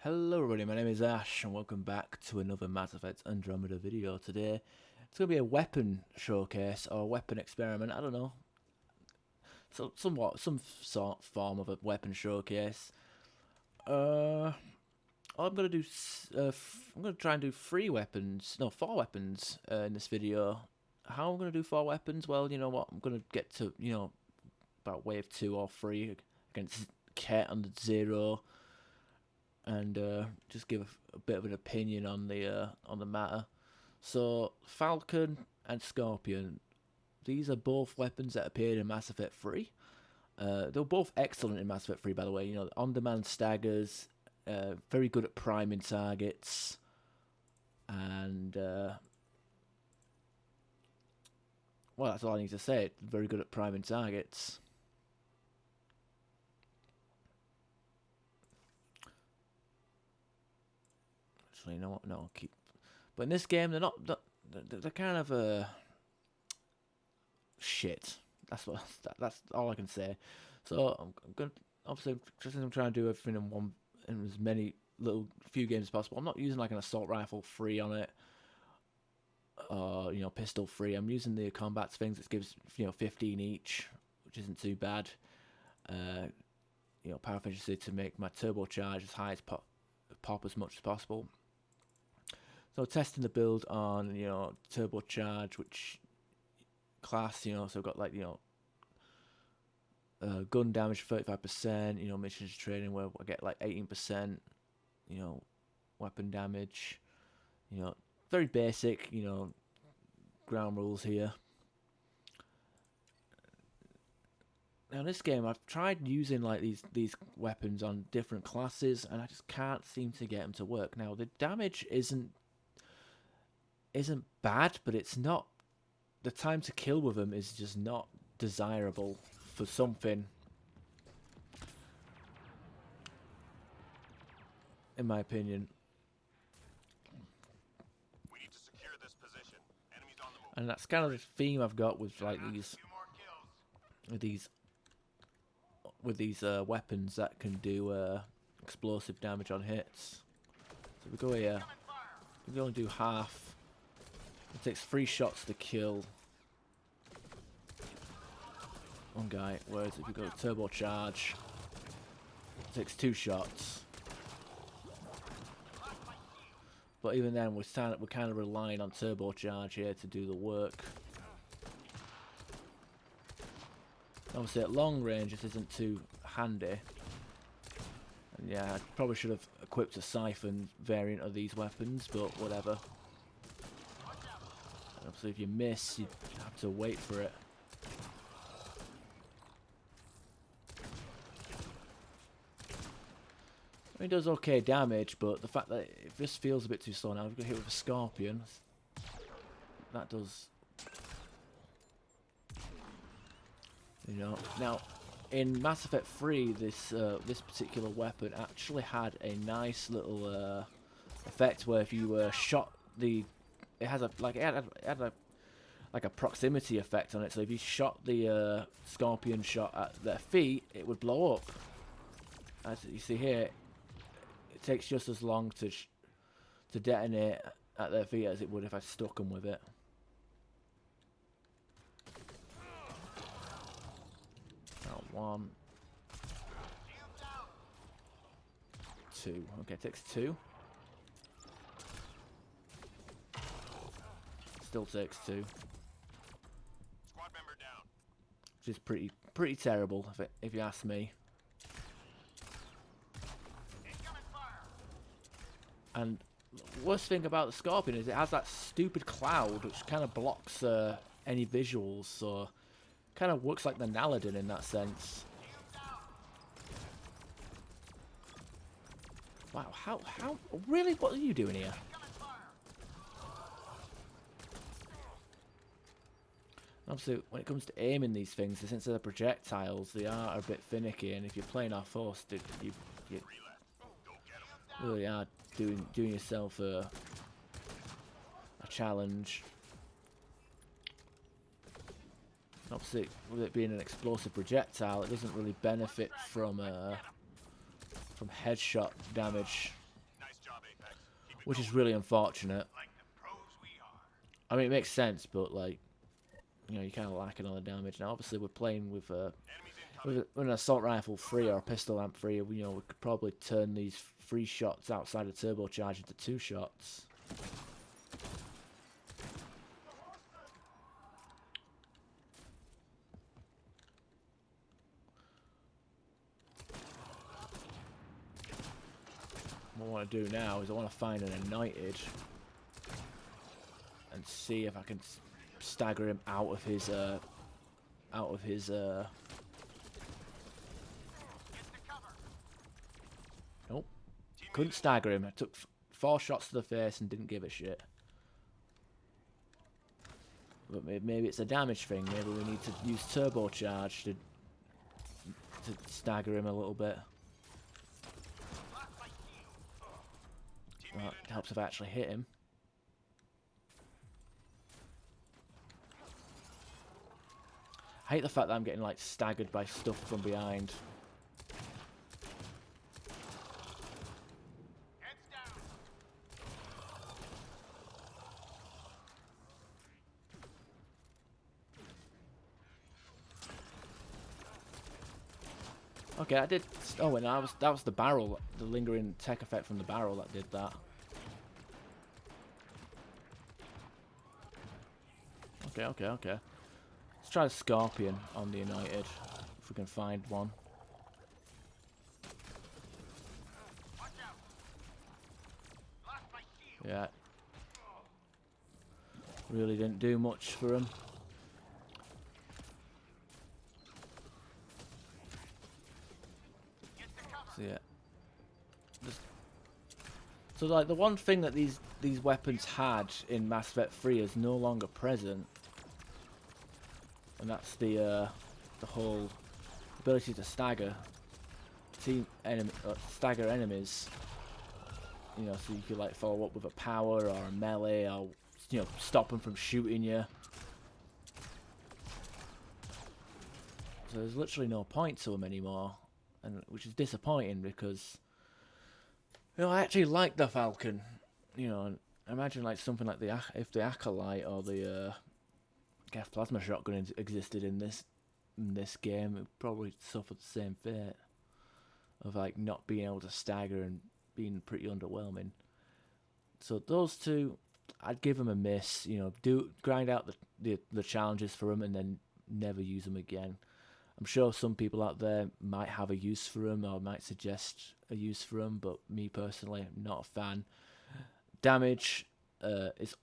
Hello everybody, my name is Ash and welcome back to another Mass Effect Andromeda video. Today it's going to be a weapon showcase or a weapon experiment, I don't know. So some sort of form of a weapon showcase. All I'm going to do I'm going to try and do 4 weapons in this video. How I'm going to do 4 weapons? Well, you know what, I'm going to get to, about wave 2 or 3 against Ket and Zero. And just give a bit of an opinion on the matter. So Falcon and Scorpion, these are both weapons that appeared in Mass Effect 3. They were both excellent in Mass Effect 3, by the way. You know, on-demand staggers, very good at priming targets, and well, that's all I need to say. Very good at priming targets. You know what? No, I'll keep. But in this game, they're not. They're kind of shit. That's all I can say. So I'm gonna obviously I'm trying to do everything in as many few games as possible. I'm not using like an assault rifle free on it, or pistol free. I'm using the combat things that gives 15 each, which isn't too bad. Power efficiency to make my turbocharge as high as pop as much as possible. So testing the build on, turbocharge, which class, so I've got like, gun damage 35%, missions training where I get like 18%, weapon damage, very basic, ground rules here. Now in this game, I've tried using like these weapons on different classes, and I just can't seem to get them to work. Now the damage isn't bad, but it's not. The time to kill with them is just not desirable for something, in my opinion. We need to secure this position. Enemies on the move. And that's kind of the theme I've got with like these weapons that can do explosive damage on hits. So we go here. We only do half. It takes 3 shots to kill one guy, whereas if you go turbocharge, it takes 2 shots. But even then, we're kind of relying on turbocharge here to do the work. Obviously, at long range, this isn't too handy. And yeah, I probably should have equipped a siphon variant of these weapons, but whatever. Obviously, if you miss, you have to wait for it. I mean, it does okay damage, but the fact that if this feels a bit too slow now, we've got hit with a Scorpion. That does, Now, in Mass Effect 3, this particular weapon actually had a nice little effect where if you shot the it had like a proximity effect on it. So if you shot the Scorpion shot at their feet, it would blow up. As you see here, it takes just as long to detonate at their feet as it would if I stuck them with it. Now 1, 2. Okay, it takes 2. Still takes 2. Squad member down. Which is pretty terrible if you ask me. And the worst thing about the Scorpion is it has that stupid cloud which kind of blocks any visuals, so kind of works like the Naladin in that sense. Wow, how really, what are you doing here? Obviously, when it comes to aiming these things, since they're projectiles, they are a bit finicky, and if you're playing our force, you really are doing yourself a challenge. Obviously, with it being an explosive projectile, it doesn't really benefit from headshot damage which is really unfortunate. Like the pros we are. I mean, it makes sense, but like, you know, you're kind of lacking on the damage. Now, obviously, we're playing with an assault rifle free or a pistol amp free. You know, we could probably turn these 3 shots outside of turbocharge into 2 shots. What I want to do now is I want to find an United and see if I can stagger him out of his Nope, couldn't stagger him. I took 4 shots to the face and didn't give a shit. But maybe it's a damage thing. Maybe we need to use turbocharge to stagger him a little bit. Well, it helps if I actually hit him. I hate the fact that I'm getting like staggered by stuff from behind. Heads down. Okay, I did. Oh, and that was the barrel, the lingering tech effect from the barrel that did that. Okay. Let's try the Scorpion on the United, if we can find one. Watch out. Lost my shield. Yeah. Really didn't do much for him. Get to cover. So yeah. So like the one thing that these weapons had in Mass Effect 3 is no longer present, and that's the whole ability to stagger stagger enemies. You know, so you could like follow up with a power or a melee, or you know, stop them from shooting you. So there's literally no point to them anymore, and which is disappointing because, you know, I actually like the Falcon. You know, and imagine like something like if the Acolyte or the gas plasma shotgun existed in this game, it would probably suffer the same fate of like not being able to stagger and being pretty underwhelming. So those two, I'd give them a miss. You know, grind out the challenges for them and then never use them again. I'm sure some people out there might have a use for them or might suggest a use for them, but me personally, I'm not a fan. Damage is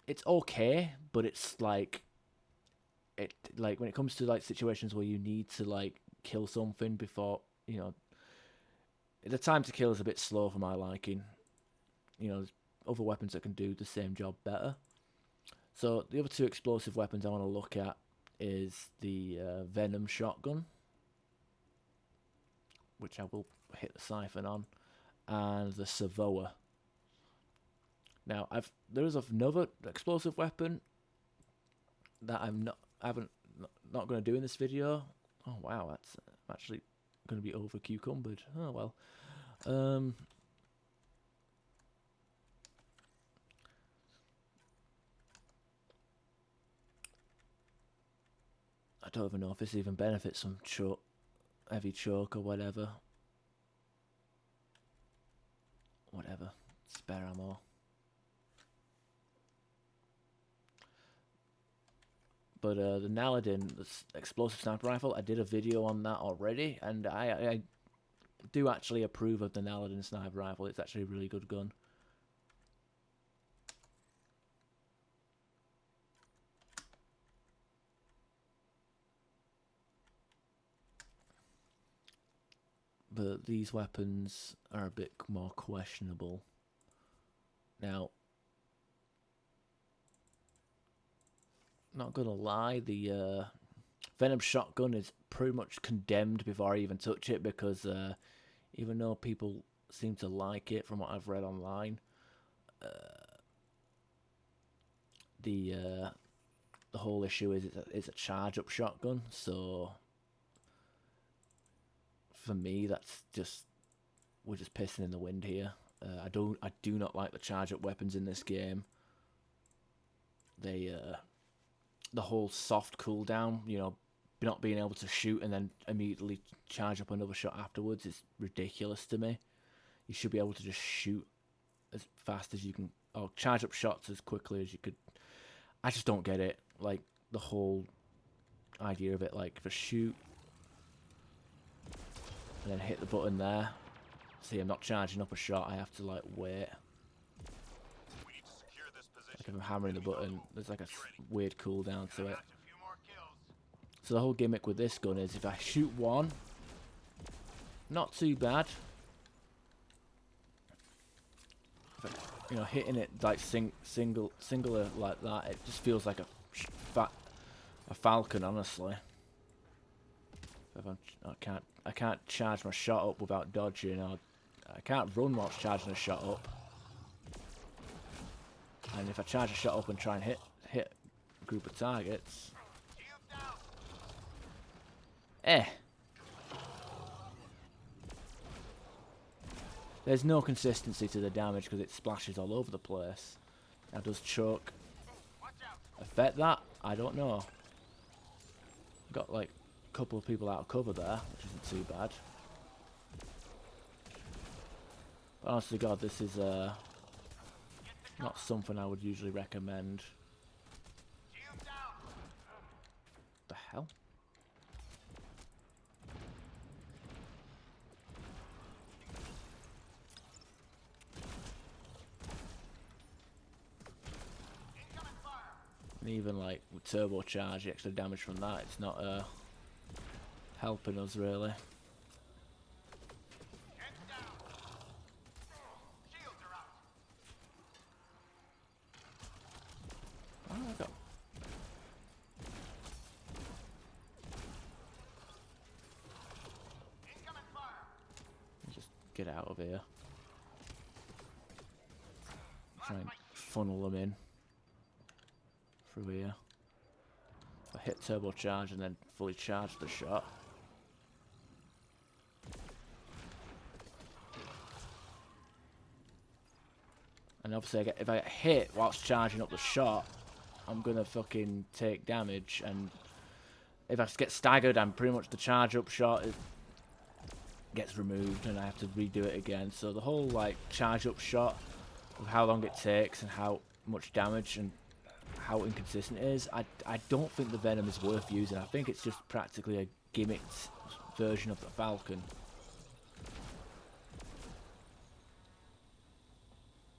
it's okay, but it's like when it comes to like situations where you need to like kill something before, you know, the time to kill is a bit slow for my liking. You know, there's other weapons that can do the same job better. So the other 2 explosive weapons I want to look at is the Venom shotgun, which I will hit the siphon on, and the Sovoa. Now there is another explosive weapon that I'm not going to do in this video. Oh wow, that's actually going to be over cucumbered. Oh well. I don't even know if this even benefits some heavy choke or whatever. Spare ammo. But the Naladin, the explosive sniper rifle, I did a video on that already, and I do actually approve of the Naladin sniper rifle. It's actually a really good gun. But these weapons are a bit more questionable. Now, not gonna lie, the Venom shotgun is pretty much condemned before I even touch it, because even though people seem to like it from what I've read online, the whole issue is it's a charge up shotgun. So for me, we're just pissing in the wind here. I do not like the charge up weapons in this game. They the whole soft cooldown, you know, not being able to shoot and then immediately charge up another shot afterwards is ridiculous to me. You should be able to just shoot as fast as you can, or charge up shots as quickly as you could. I just don't get it. Like, the whole idea of it, like, if I shoot and then hit the button there, see, I'm not charging up a shot, I have to, like, wait. Like, if I'm hammering the button, there's like a weird cooldown to it. So the whole gimmick with this gun is if I shoot one, not too bad. If I, you know, hitting it like singular like that, it just feels like a Falcon, honestly. If I can't charge my shot up without dodging, or I can't run whilst charging a shot up. And if I charge a shot up and try and hit a group of targets, there's no consistency to the damage because it splashes all over the place. Now, does choke affect that? I don't know. Got like a couple of people out of cover there, which isn't too bad. But honestly, God, this is not something I would usually recommend. The hell? And even like with turbocharge, the extra damage from that, it's not helping us really. Just get out of here. Try and funnel them in through here. I hit turbocharge and then fully charge the shot. And obviously, if I get hit whilst charging up the shot, I'm gonna fucking take damage. And if I get staggered, I'm pretty much the charge up shot gets removed, and I have to redo it again. So the whole like charge up shot, of how long it takes and how much damage and how inconsistent it is, I don't think the Venom is worth using. I think it's just practically a gimmicked version of the Falcon.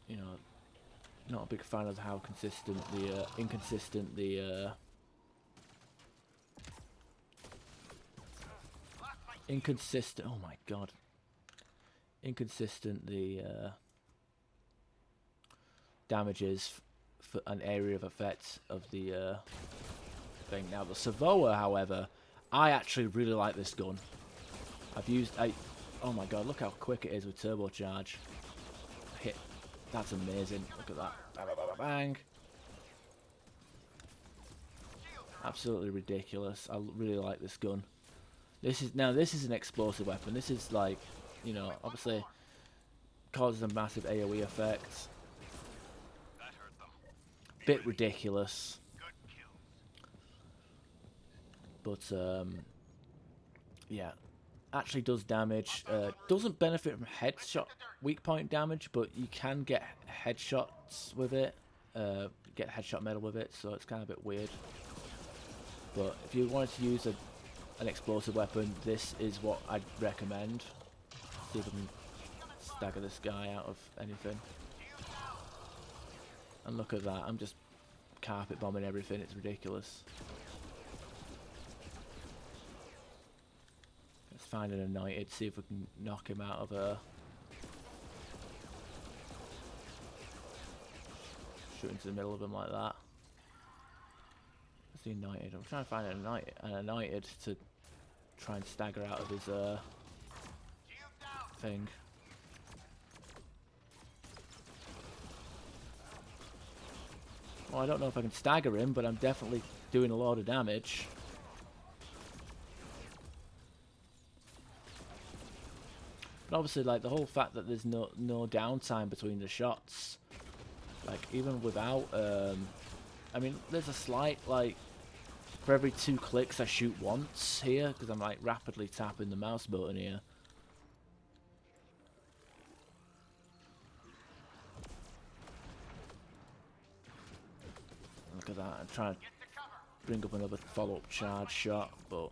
You know, not a big fan of how consistent the inconsistent the inconsistent. Oh my God, inconsistent the damage is for an area of effect of the thing. Now the Sovoa, however, I actually really like this gun. Oh my God, look how quick it is with turbocharge. Hit. That's amazing. Look at that. Bang, bang, bang, bang. Absolutely ridiculous. I really like this gun. This is an explosive weapon. This is like, you know, obviously causes a massive AoE effect. Bit ridiculous. But yeah, actually does damage. Doesn't benefit from headshot weak point damage, but you can get headshots with it. Get headshot metal with it, so it's kind of a bit weird. But if you wanted to use an explosive weapon, this is what I'd recommend. See if I can stagger this guy out of anything. And look at that, I'm just carpet bombing everything, it's ridiculous. Let's find an anointed, see if we can knock him out of a... Shoot into the middle of him like that. What's the anointed? I'm trying to find an anointed to try and stagger out of his thing. Well, I don't know if I can stagger him, but I'm definitely doing a lot of damage. But obviously, like, the whole fact that there's no downtime between the shots, like, even without, I mean, there's a slight, like, for every 2 clicks I shoot once here, because I'm, like, rapidly tapping the mouse button here. Look at that, I'm trying to bring up another follow-up charge shot, but...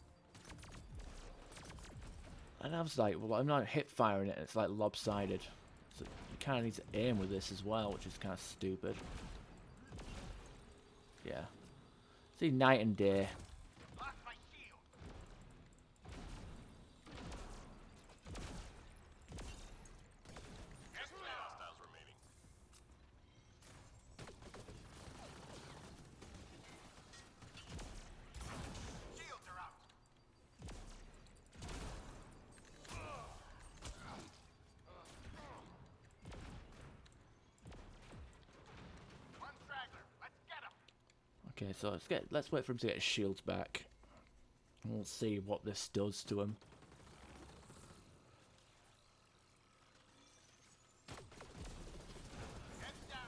And I was like, well, I'm not hip firing it, it's like lopsided. So you kind of need to aim with this as well, which is kind of stupid. Yeah. See, night and day. Lost my shield. Hostiles remaining. Shields are out. One straggler. Let's get him. Okay, so let's wait for him to get his shields back. And we'll see what this does to him. Heads down.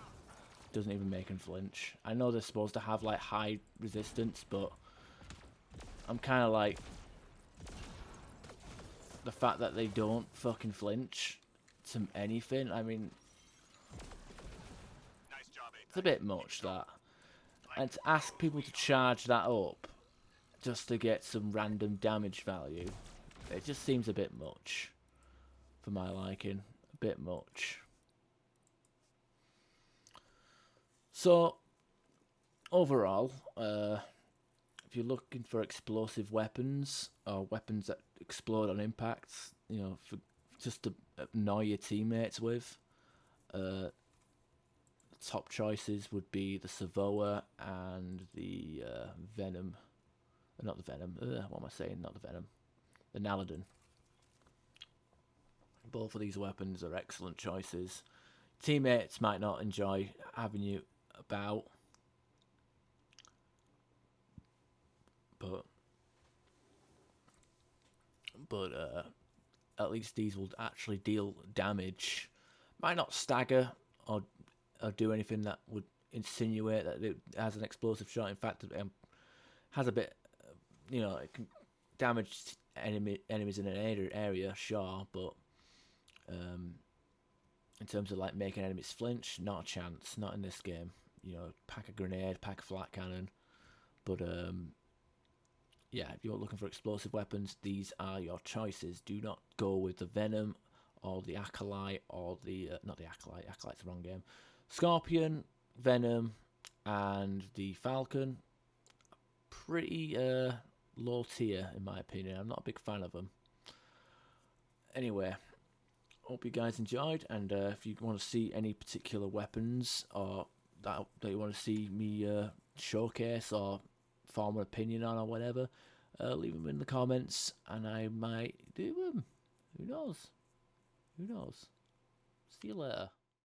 Doesn't even make him flinch. I know they're supposed to have like high resistance, but I'm kind of like the fact that they don't fucking flinch to anything. I mean, Nice job, it's a bit much, that. And to ask people to charge that up just to get some random damage value, it just seems a bit much for my liking. A bit much. So, overall, if you're looking for explosive weapons or weapons that explode on impact, you know, for just to annoy your teammates with, top choices would be the Sovoa and the Venom. Not the Venom. What am I saying? Not the Venom. The Naladin. Both of these weapons are excellent choices. Teammates might not enjoy having you about, but at least these will actually deal damage. Might not stagger or do anything that would insinuate that it has an explosive shot. In fact, it has a bit, you know, it can damage enemies in an area, sure, but in terms of like making enemies flinch, not a chance, not in this game. You know, pack a grenade, pack a flat cannon, but yeah, if you're looking for explosive weapons, these are your choices. Do not go with the Venom or the Acolyte or the not the Acolyte. Acolyte's the wrong game. Scorpion, Venom, and the Falcon. Pretty low tier in my opinion. I'm not a big fan of them. Anyway, hope you guys enjoyed, and if you want to see any particular weapons or that you want to see me showcase or form an opinion on or whatever, leave them in the comments and I might do them. Who knows? Who knows? See you later.